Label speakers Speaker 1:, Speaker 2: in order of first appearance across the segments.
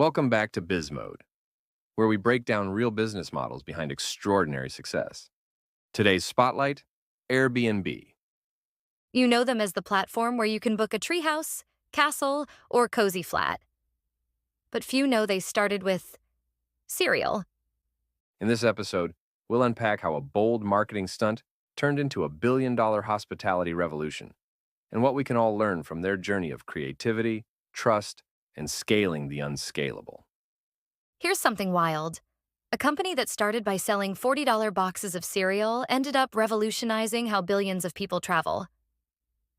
Speaker 1: Welcome back to BizMode, where we break down real business models behind extraordinary success. Today's spotlight, Airbnb.
Speaker 2: You know them as the platform where you can book a treehouse, castle, or cozy flat. But few know they started with cereal.
Speaker 1: In this episode, we'll unpack how a bold marketing stunt turned into a billion-dollar hospitality revolution, and what we can all learn from their journey of creativity, trust, and scaling the unscalable.
Speaker 2: Here's something wild. A company that started by selling $40 boxes of cereal ended up revolutionizing how billions of people travel.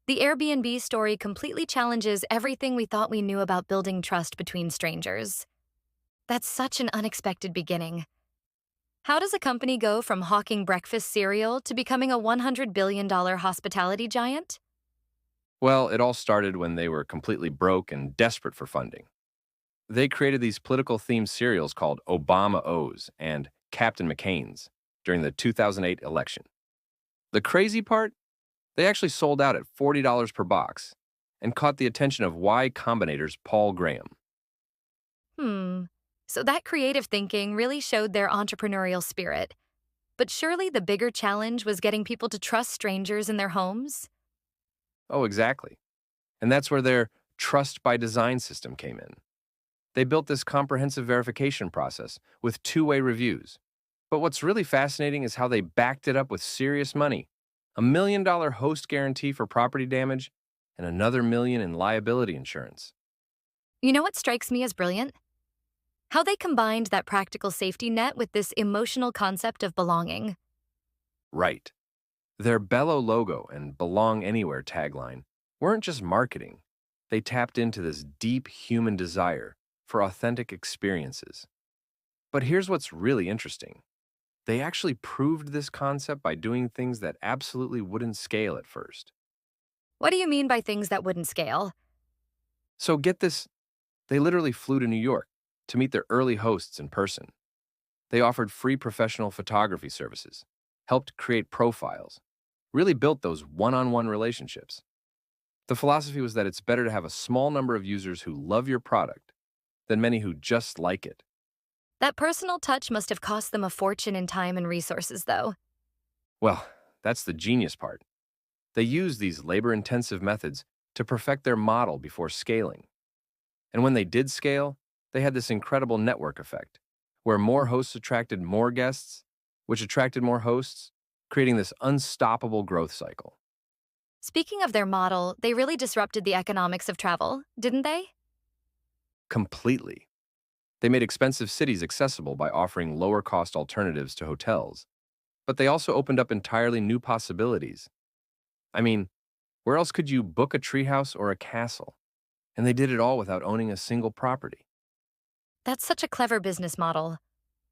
Speaker 2: The Airbnb story completely challenges everything we thought we knew about building trust between strangers. That's such an unexpected beginning. How does a company go from hawking breakfast cereal to becoming a $100 billion hospitality giant?
Speaker 1: Well, it all started when they were completely broke and desperate for funding. They created these political-themed cereals called Obama O's and Captain McCain's during the 2008 election. The crazy part? They actually sold out at $40 per box and caught the attention of Y Combinator's Paul Graham.
Speaker 2: Hmm. So that creative thinking really showed their entrepreneurial spirit. But surely the bigger challenge was getting people to trust strangers in their homes?
Speaker 1: Oh, exactly. And that's where their trust by design system came in. They built this comprehensive verification process with two-way reviews. But what's really fascinating is how they backed it up with serious money. $1 million host guarantee for property damage and another million in liability insurance.
Speaker 2: You know what strikes me as brilliant? How they combined that practical safety net with this emotional concept of belonging.
Speaker 1: Right. Their Bello logo and Belong Anywhere tagline weren't just marketing. They tapped into this deep human desire for authentic experiences. But here's what's really interesting. They actually proved this concept by doing things that absolutely wouldn't scale at first.
Speaker 2: What do you mean by things that wouldn't scale?
Speaker 1: So get this, they literally flew to New York to meet their early hosts in person. They offered free professional photography services, helped create profiles, really built those one-on-one relationships. The philosophy was that it's better to have a small number of users who love your product than many who just like it.
Speaker 2: That personal touch must have cost them a fortune in time and resources, though.
Speaker 1: Well, that's the genius part. They used these labor-intensive methods to perfect their model before scaling. And when they did scale, they had this incredible network effect, where more hosts attracted more guests, which attracted more hosts, creating this unstoppable growth cycle.
Speaker 2: Speaking of their model, they really disrupted the economics of travel, didn't they?
Speaker 1: Completely. They made expensive cities accessible by offering lower-cost alternatives to hotels, but they also opened up entirely new possibilities. I mean, where else could you book a treehouse or a castle? And they did it all without owning a single property.
Speaker 2: That's such a clever business model.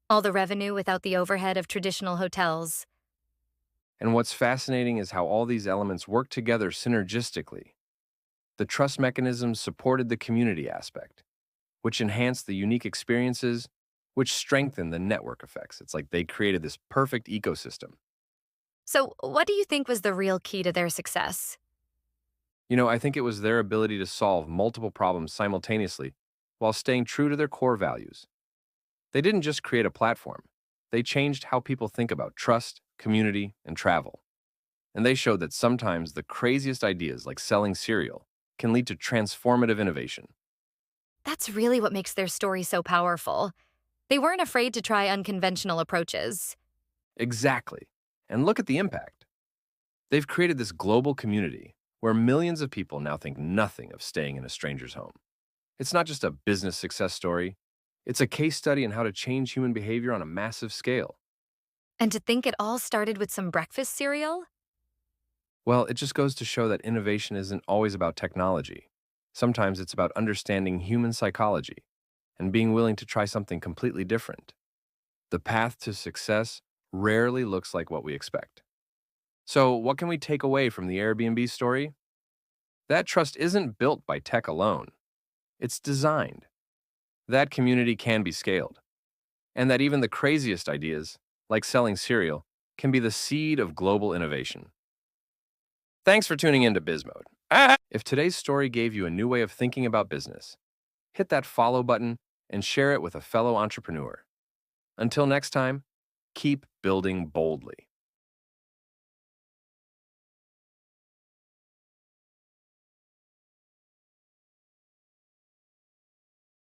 Speaker 2: All the revenue without the overhead of traditional hotels.
Speaker 1: And what's fascinating is how all these elements work together synergistically. The trust mechanisms supported the community aspect, which enhanced the unique experiences, which strengthened the network effects. It's like they created this perfect ecosystem.
Speaker 2: So, what do you think was the real key to their success?
Speaker 1: I think it was their ability to solve multiple problems simultaneously while staying true to their core values. They didn't just create a platform, they changed how people think about trust, community, and travel. And they showed that sometimes the craziest ideas, like selling cereal, can lead to transformative innovation.
Speaker 2: That's really what makes their story so powerful. They weren't afraid to try unconventional approaches.
Speaker 1: Exactly. And look at the impact. They've created this global community where millions of people now think nothing of staying in a stranger's home. It's not just a business success story, it's a case study in how to change human behavior on a massive scale.
Speaker 2: And to think it all started with some breakfast cereal?
Speaker 1: Well, it just goes to show that innovation isn't always about technology. Sometimes it's about understanding human psychology and being willing to try something completely different. The path to success rarely looks like what we expect. So, what can we take away from the Airbnb story? That trust isn't built by tech alone, it's designed. That community can be scaled, and that even the craziest ideas, like selling cereal, can be the seed of global innovation. Thanks for tuning in to BizMode. If today's story gave you a new way of thinking about business, hit that follow button and share it with a fellow entrepreneur. Until next time, keep building boldly.